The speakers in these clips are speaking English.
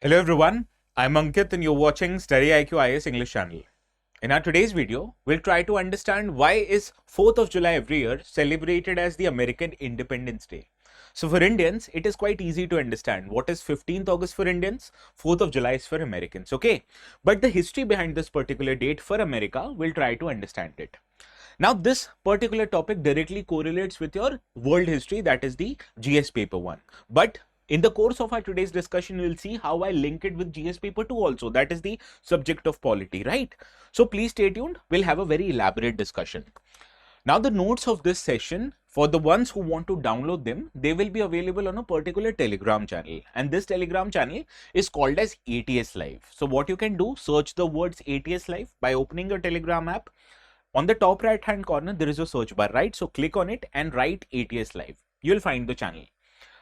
Hello everyone, I'm Ankit and you're watching StudyIQ IAS English channel. In our today's video, we'll try to understand why is 4th of July every year celebrated as the American Independence Day. So for Indians, it is quite easy to understand what is 15th August for Indians, 4th of July is for Americans, okay? But the history behind this particular date for America, we'll try to understand it. Now this particular topic directly correlates with your world history, that is the GS paper 1. But in the course of our today's discussion, you will see how I link it with GS paper 2 also, that is the subject of polity, right? So please stay tuned, we'll have a very elaborate discussion. Now the notes of this session, for the ones who want to download them, they will be available on a particular Telegram channel, and this Telegram channel is called as ATS Live. So what you can do, search the words ATS Live by opening your Telegram app. On the top right hand corner, there is a search bar, right? So click on it and write ATS Live. You'll find the channel.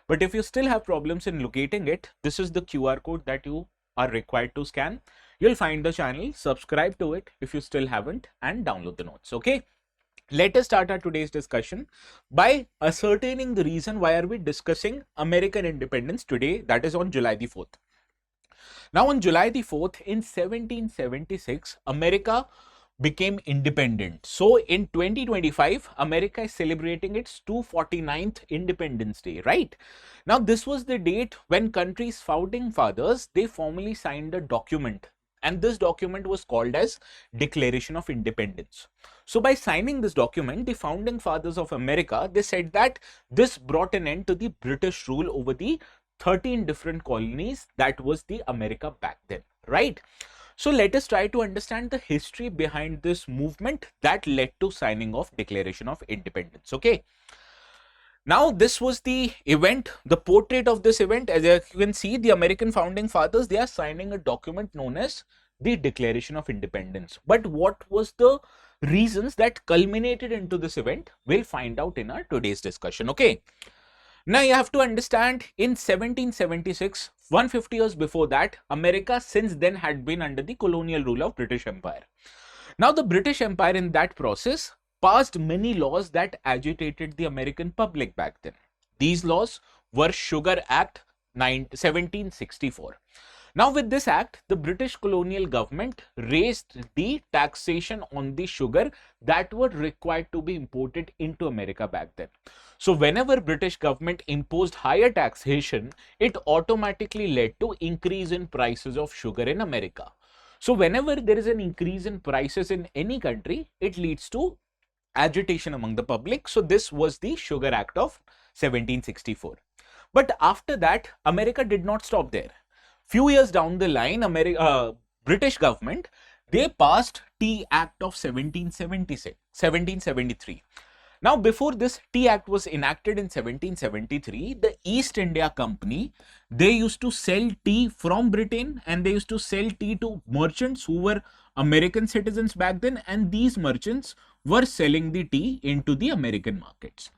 But if you still have problems in locating it, this is the QR code that you are required to scan. You'll find the channel, subscribe to it if you still haven't, and download the notes, okay? Let us start our today's discussion by ascertaining the reason why are we discussing American independence today, that is on July the 4th. Now on July the 4th in 1776, America became independent. So in 2025, America is celebrating its 249th Independence Day, right? Now this was the date when country's founding fathers, they formally signed a document, and this document was called as Declaration of Independence. So by signing this document, the founding fathers of America, they said that this brought an end to the British rule over the 13 different colonies that was the America back then, right? So let us try to understand the history behind this movement that led to signing of Declaration of Independence, okay? Now this was the event, the portrait of this event. As you can see, the American founding fathers, they are signing a document known as the Declaration of Independence. But what was the reasons that culminated into this event? We'll find out in our today's discussion, okay? Now you have to understand, in 1776, 150 years before that, America since then had been under the colonial rule of British Empire. Now the British Empire in that process passed many laws that agitated the American public back then. These laws were Sugar Act 1764. Now with this act, the British colonial government raised the taxation on the sugar that were required to be imported into America back then. So whenever British government imposed higher taxation, it automatically led to increase in prices of sugar in America. So whenever there is an increase in prices in any country, it leads to agitation among the public. So this was the Sugar Act of 1764. But after that, America did not stop there. Few years down the line, British government, they passed Tea Act of 1773. Now before this Tea Act was enacted in 1773, the East India Company, they used to sell tea from Britain, and they used to sell tea to merchants who were American citizens back then, and these merchants were selling the tea into the American markets.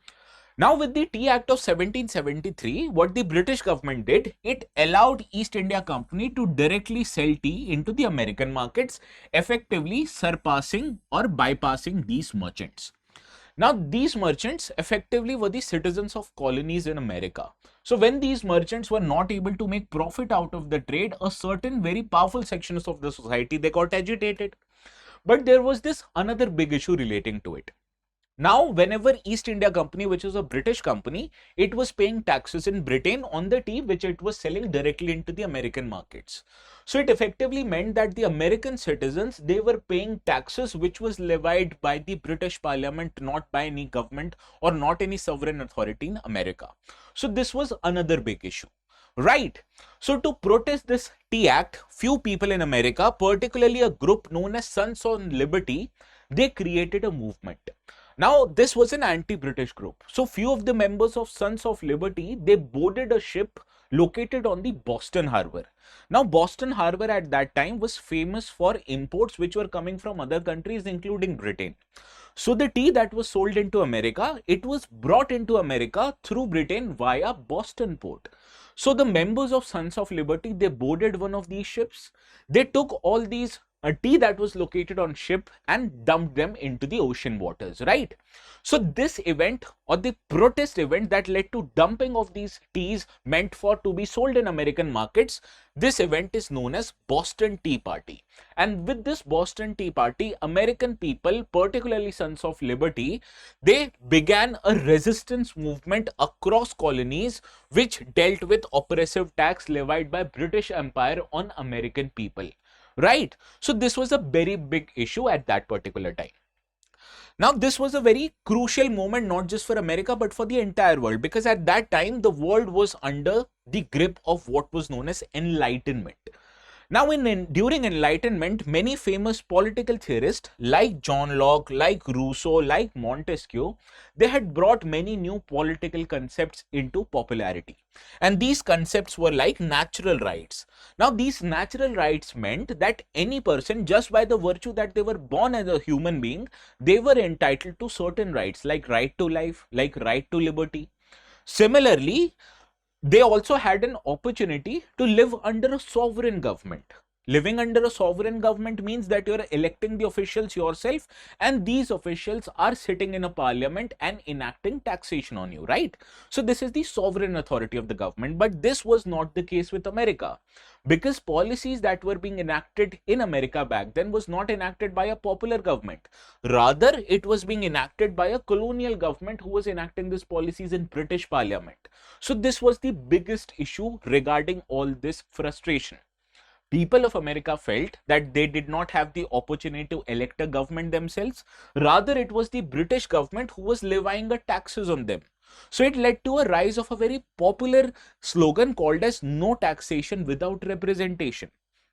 Now with the Tea Act of 1773, what the British government did, it allowed East India Company to directly sell tea into the American markets, effectively surpassing or bypassing these merchants. Now these merchants effectively were the citizens of colonies in America. So when these merchants were not able to make profit out of the trade, a certain very powerful sections of the society, they got agitated. But there was this another big issue relating to it. Now, whenever East India Company, which is a British company, it was paying taxes in Britain on the tea which it was selling directly into the American markets. So it effectively meant that the American citizens, they were paying taxes which was levied by the British Parliament, not by any government or not any sovereign authority in America. So this was another big issue. Right. So to protest this Tea Act, few people in America, particularly a group known as Sons of Liberty, they created a movement. Now, this was an anti-British group. So, few of the members of Sons of Liberty, they boarded a ship located on the Boston Harbor. Now, Boston Harbor at that time was famous for imports which were coming from other countries, including Britain. So, the tea that was sold into America, it was brought into America through Britain via Boston port. So, the members of Sons of Liberty, they boarded one of these ships. They took all these tea that was located on ship and dumped them into the ocean waters, right? So this event, or the protest event that led to dumping of these teas meant for to be sold in American markets, this event is known as Boston Tea Party. And with this Boston Tea Party, American people, particularly Sons of Liberty, they began a resistance movement across colonies which dealt with oppressive tax levied by British Empire on American people, right? So this was a very big issue at that particular time. Now, this was a very crucial moment, not just for America, but for the entire world, because at that time, the world was under the grip of what was known as Enlightenment. Now, during Enlightenment, many famous political theorists like John Locke, like Rousseau, like Montesquieu, they had brought many new political concepts into popularity. And these concepts were like natural rights. Now, these natural rights meant that any person, just by the virtue that they were born as a human being, they were entitled to certain rights, like right to life, like right to liberty. Similarly, they also had an opportunity to live under a sovereign government. Living under a sovereign government means that you're electing the officials yourself, and these officials are sitting in a parliament and enacting taxation on you, right? So this is the sovereign authority of the government, but this was not the case with America, because policies that were being enacted in America back then was not enacted by a popular government. Rather, it was being enacted by a colonial government who was enacting these policies in British Parliament. So this was the biggest issue regarding all this frustration. People of America felt that they did not have the opportunity to elect a government themselves. Rather, it was the British government who was levying the taxes on them. So it led to a rise of a very popular slogan called as no taxation without representation.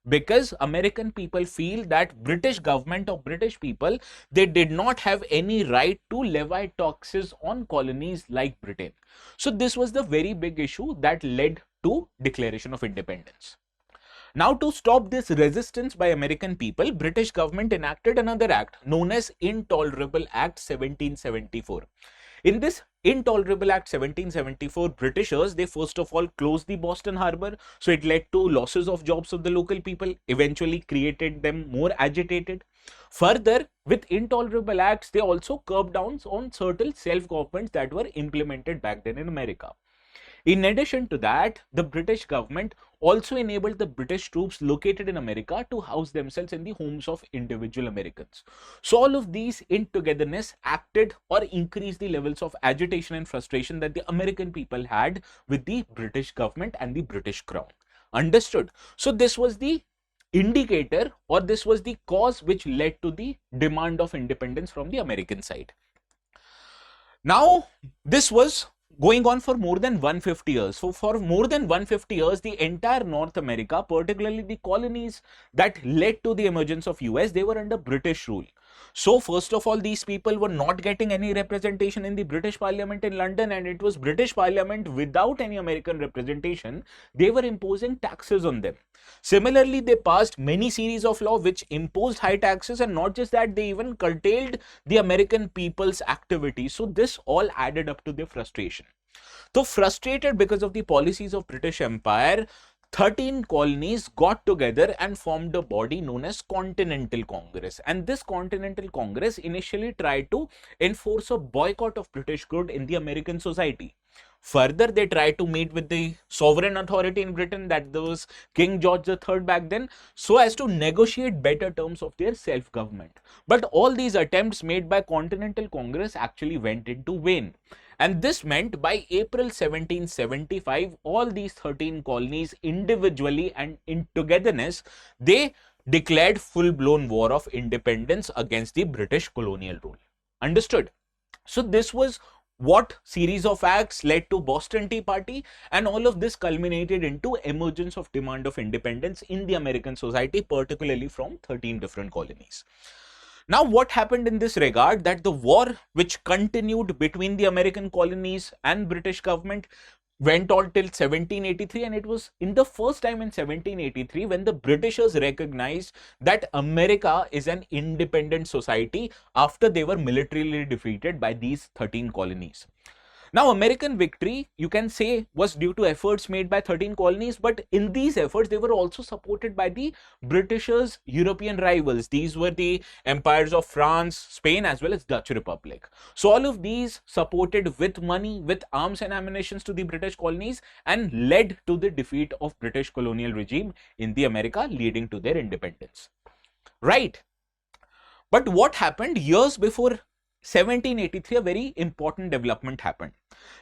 Because American people feel that British government or British people, they did not have any right to levy taxes on colonies like Britain. So this was the very big issue that led to Declaration of Independence. Now, to stop this resistance by American people, British government enacted another act known as Intolerable Act 1774. In this Intolerable Act 1774, Britishers, they first of all closed the Boston Harbor, so it led to losses of jobs of the local people, eventually created them more agitated. Further, with Intolerable Acts, they also curbed down on certain self-governments that were implemented back then in America. In addition to that, the British government also enabled the British troops located in America to house themselves in the homes of individual Americans. So all of these in togetherness acted or increased the levels of agitation and frustration that the American people had with the British government and the British crown. Understood? So this was the indicator, or this was the cause which led to the demand of independence from the American side. Now, this was going on for more than 150 years. So for more than 150 years, the entire North America, particularly the colonies that led to the emergence of US, they were under British rule. So first of all, these people were not getting any representation in the British Parliament in London, and it was British Parliament without any American representation. They were imposing taxes on them. Similarly, they passed many series of laws which imposed high taxes, and not just that, they even curtailed the American people's activity. So this all added up to their frustration. So frustrated because of the policies of British Empire, 13 colonies got together and formed a body known as Continental Congress. And this Continental Congress initially tried to enforce a boycott of British goods in the American society. Further, they tried to meet with the sovereign authority in Britain, that was King George III back then, so as to negotiate better terms of their self-government. But all these attempts made by Continental Congress actually went into vain. And this meant by April 1775, all these 13 colonies individually and in togetherness, they declared full-blown war of independence against the British colonial rule. Understood? So this was what series of acts led to Boston Tea Party, and all of this culminated into emergence of demand of independence in the American society, particularly from 13 different colonies. Now, what happened in this regard, that the war which continued between the American colonies and British government went on till 1783, and it was in the first time in 1783 when the Britishers recognized that America is an independent society after they were militarily defeated by these 13 colonies. Now, American victory, you can say, was due to efforts made by 13 colonies, but in these efforts, they were also supported by the Britishers' European rivals. These were the empires of France, Spain, as well as Dutch Republic. So all of these supported with money, with arms and ammunition to the British colonies, and led to the defeat of British colonial regime in the America, leading to their independence. Right. But what happened years before 1783, a very important development happened,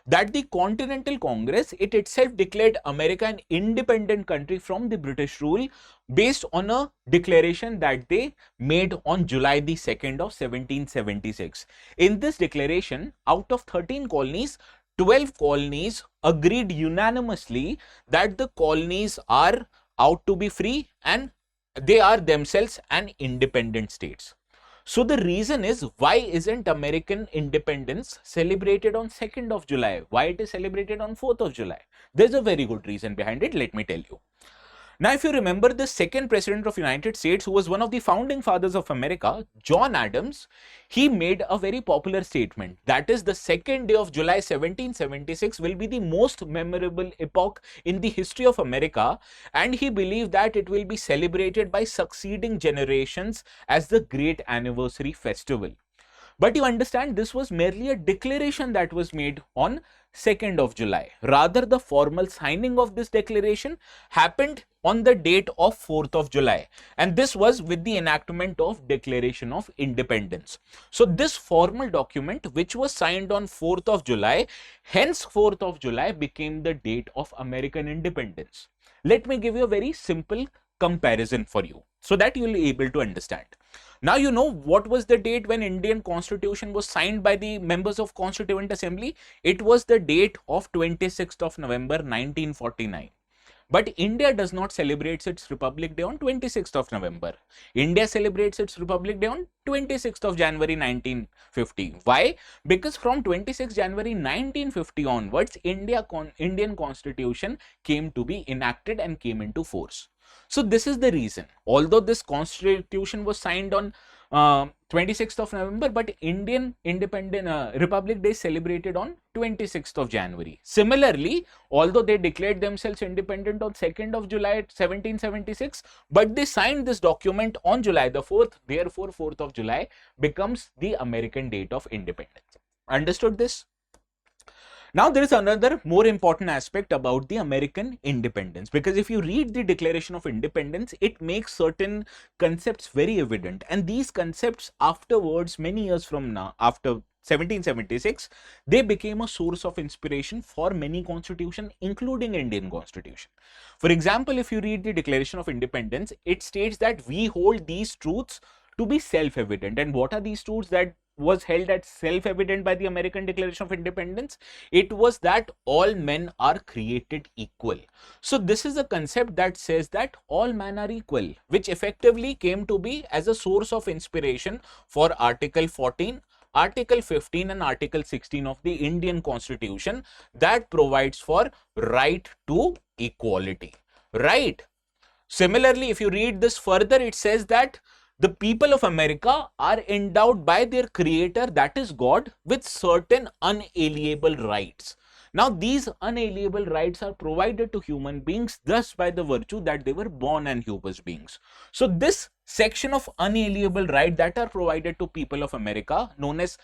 that the Continental Congress, it itself declared America an independent country from the British rule based on a declaration that they made on July the 2nd of 1776. In this declaration, out of 13 colonies, 12 colonies agreed unanimously that the colonies are out to be free and they are themselves an independent states. So the reason is, why isn't American independence celebrated on 2nd of July? Why it is celebrated on 4th of July? There's a very good reason behind it. Let me tell you. Now, if you remember, the second president of United States, who was one of the founding fathers of America, John Adams, he made a very popular statement. That is, the 2nd day of July 1776 will be the most memorable epoch in the history of America, and he believed that it will be celebrated by succeeding generations as the great anniversary festival. But you understand, this was merely a declaration that was made on 2nd of July. Rather, the formal signing of this declaration happened on the date of 4th of July. And this was with the enactment of Declaration of Independence. So this formal document, which was signed on 4th of July, hence 4th of July became the date of American independence. Let me give you a very simple comparison for you so that you will be able to understand. Now, you know what was the date when Indian Constitution was signed by the members of Constituent Assembly? It was the date of 26th of November 1949. But India does not celebrate its Republic Day on 26th of November. India celebrates its Republic Day on 26th of January 1950. Why? Because from 26th January 1950 onwards, Indian Constitution came to be enacted and came into force. So this is the reason. Although this constitution was signed on 26th of November, but Indian Republic Day celebrated on 26th of January. Similarly, although they declared themselves independent on 2nd of July 1776, but they signed this document on July the 4th. Therefore, 4th of July becomes the American date of independence. Understood this? Now, there is another more important aspect about the American independence, because if you read the Declaration of Independence, it makes certain concepts very evident, and these concepts afterwards, many years from now, after 1776, they became a source of inspiration for many constitutions, including Indian Constitution. For example, if you read the Declaration of Independence, it states that we hold these truths to be self-evident. And what are these truths that was held as self-evident by the American Declaration of Independence? It was that all men are created equal. So this is a concept that says that all men are equal, which effectively came to be as a source of inspiration for Article 14, Article 15 and Article 16 of the Indian Constitution that provides for right to equality. Right. Similarly, if you read this further, it says that the people of America are endowed by their creator, that is God, with certain unalienable rights. Now, these unalienable rights are provided to human beings thus by the virtue that they were born and human beings. So, this section of unalienable rights that are provided to people of America, known as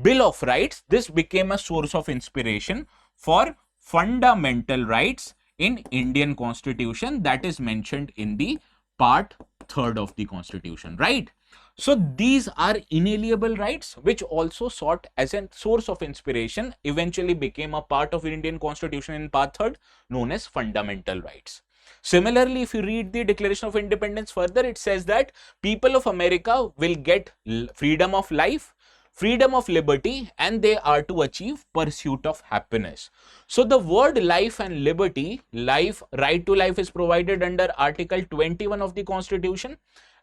Bill of Rights, this became a source of inspiration for fundamental rights in Indian Constitution that is mentioned in the Part 3rd of the Constitution, right? So these are inalienable rights which also sought as a source of inspiration, eventually became a part of Indian Constitution in Part 3rd, known as fundamental rights. Similarly, if you read the Declaration of Independence further, it says that people of America will get freedom of life, freedom of liberty, and they are to achieve pursuit of happiness. So the word life and liberty, life, right to life is provided under Article 21 of the Constitution,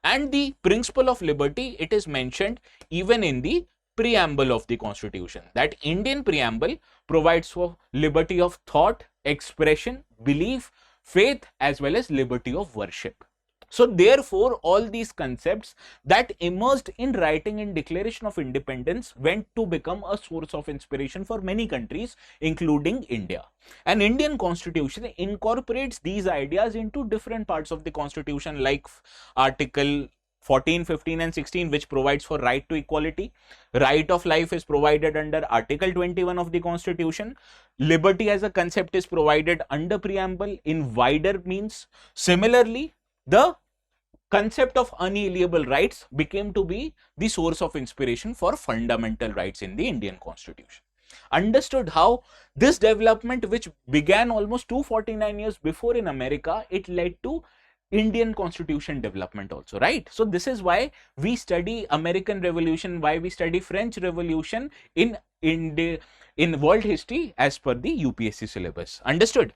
and the principle of liberty, it is mentioned even in the preamble of the Constitution. That Indian preamble provides for liberty of thought, expression, belief, faith, as well as liberty of worship. So therefore, all these concepts that emerged in writing in Declaration of Independence went to become a source of inspiration for many countries, including India. An Indian constitution incorporates these ideas into different parts of the constitution, like Article 14, 15 and 16, which provides for right to equality. Right of life is provided under Article 21 of the Constitution. Liberty as a concept is provided under preamble in wider means. Similarly, the concept of unalienable rights became to be the source of inspiration for fundamental rights in the Indian Constitution. Understood how this development, which began almost 249 years before in America, it led to Indian Constitution development also, right? So this is why we study American Revolution, why we study French Revolution in world history as per the UPSC syllabus. Understood?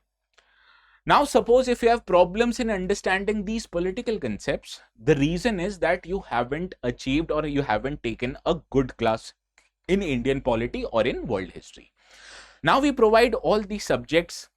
Now, suppose if you have problems in understanding these political concepts, the reason is that you haven't achieved or you haven't taken a good class in Indian polity or in world history. Now, we provide all these subjects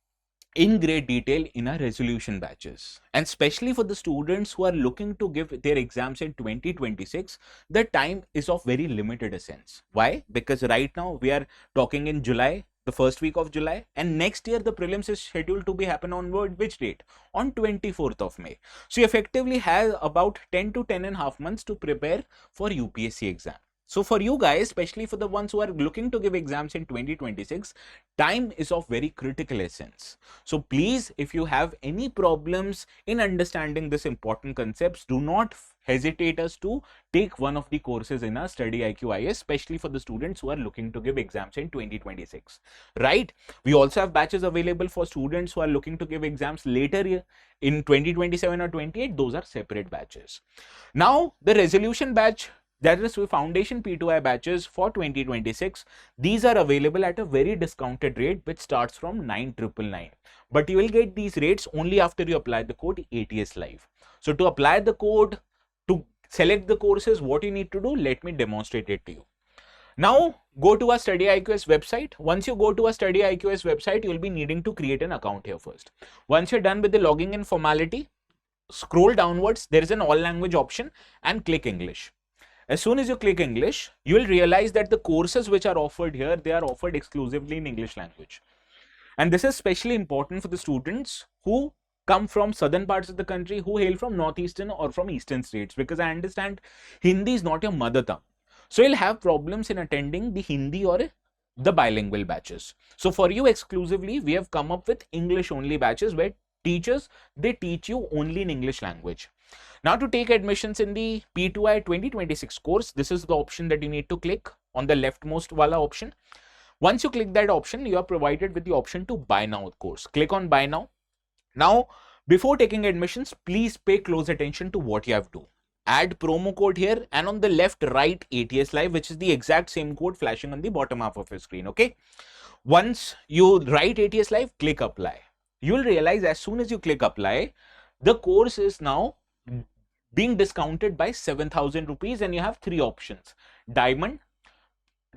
in great detail in our resolution batches, and especially for the students who are looking to give their exams in 2026, the time is of very limited essence. Why? Because right now we are talking in July, the first week of July, and next year the prelims is scheduled to be happen on which date? On 24th of May. So you effectively have about 10 to 10 and a half months to prepare for UPSC exam. So for you guys, especially for the ones who are looking to give exams in 2026, time is of very critical essence. So please, if you have any problems in understanding this important concepts, do not hesitate us to take one of the courses in our StudyIQ IAS, especially for the students who are looking to give exams in 2026, right? We also have batches available for students who are looking to give exams later in 2027 or 28. Those are separate batches. Now, the resolution batch, that is with foundation P2I batches for 2026, these are available at a very discounted rate, which starts from 9,999. But you will get these rates only after you apply the code ATS Live. So to apply the code, to select the courses, what you need to do, let me demonstrate it to you. Now go to our StudyIQS website. Once you go to our StudyIQS website, you will be needing to create an account here first. Once you're done with the logging in formality, scroll downwards, there is an all language option and click English. As soon as you click English, you will realize that the courses which are offered here, they are offered exclusively in English language. And this is especially important for the students who come from southern parts of the country, who hail from northeastern or from eastern states, because I understand Hindi is not your mother tongue. So you'll have problems in attending the Hindi or the bilingual batches. So for you exclusively, we have come up with English only batches where teachers, they teach you only in English language. Now to take admissions in the P2I 2026 course, this is the option that you need to click on the leftmost wala option. Once you click that option, you are provided with the option to buy now course. Click on buy now. Now, before taking admissions, please pay close attention to what you have to do. Add promo code here and on the left write ATS Live, which is the exact same code flashing on the bottom half of your screen. Okay. Once you write ATS Live, click apply. You will realize as soon as you click apply, the course is now being discounted by 7,000 rupees, and you have three options. Diamond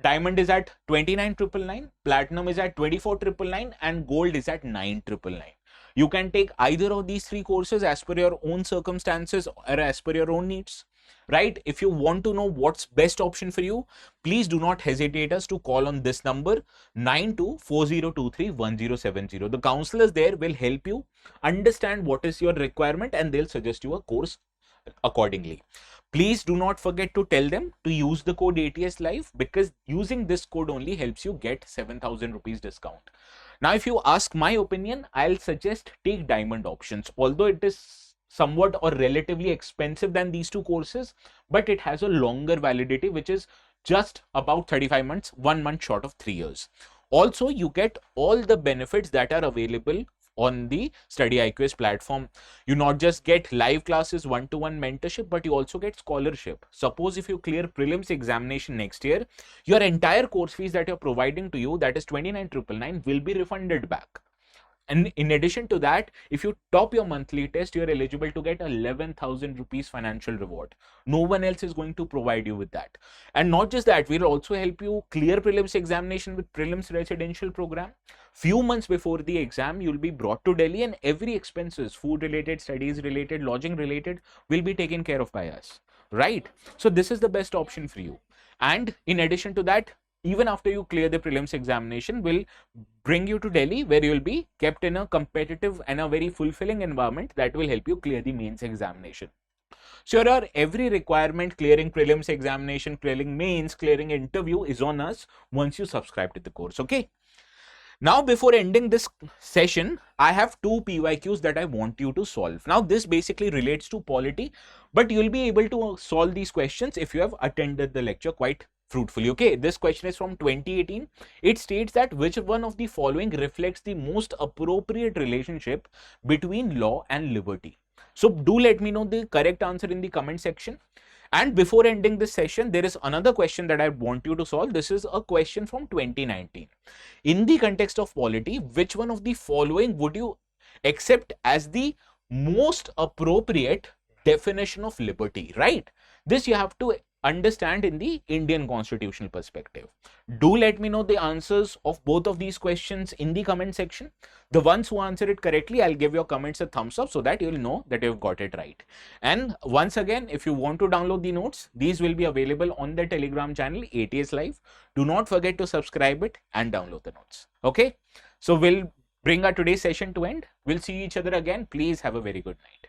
is at 29,999, platinum is at 24,999, and gold is at 9,999. You can take either of these three courses as per your own circumstances or as per your own needs, right? If you want to know what's best option for you, please do not hesitate us to call on this number 9240231070. The counselors there will help you understand what is your requirement and they'll suggest you a course accordingly. Please do not forget to tell them to use the code ATS Live, because using this code only helps you get 7,000 rupees discount. Now, if you ask my opinion, I'll suggest take diamond options, although it is somewhat or relatively expensive than these two courses, but it has a longer validity, which is just about 35 months, 1 month short of 3 years. Also, you get all the benefits that are available on the StudyIQS platform. You not just get live classes, one-to-one mentorship, but you also get scholarship. Suppose if you clear prelims examination next year, your entire course fees that you're providing to you, that is 29,999, will be refunded back. And in addition to that, if you top your monthly test, you're eligible to get 11,000 rupees financial reward. No one else is going to provide you with that. And not just that, we'll also help you clear prelims examination with Prelims Residential Program. Few months before the exam, you'll be brought to Delhi, and every expenses, food related, studies related, lodging related, will be taken care of by us, right? So this is the best option for you. And in addition to that, even after you clear the prelims examination, we'll bring you to Delhi, where you will be kept in a competitive and a very fulfilling environment that will help you clear the mains examination. So your every requirement, clearing prelims examination, clearing mains, clearing interview, is on us once you subscribe to the course. Okay. Now, before ending this session, I have two PYQs that I want you to solve. Now, this basically relates to polity, but you'll be able to solve these questions if you have attended the lecture quite fruitfully. Okay, this question is from 2018. It states that which one of the following reflects the most appropriate relationship between law and liberty? So, do let me know the correct answer in the comment section. And before ending this session, there is another question that I want you to solve. This is a question from 2019. In the context of polity, which one of the following would you accept as the most appropriate definition of liberty, right? This you have to understand in the Indian constitutional perspective. Do let me know the answers of both of these questions in the comment section. The ones who answer it correctly, I'll give your comments a thumbs up so that you'll know that you've got it right. And once again, if you want to download the notes, these will be available on the Telegram channel ATS Live. Do not forget to subscribe it and download the notes. Okay, so we'll bring our today's session to end. We'll see each other again. Please have a very good night.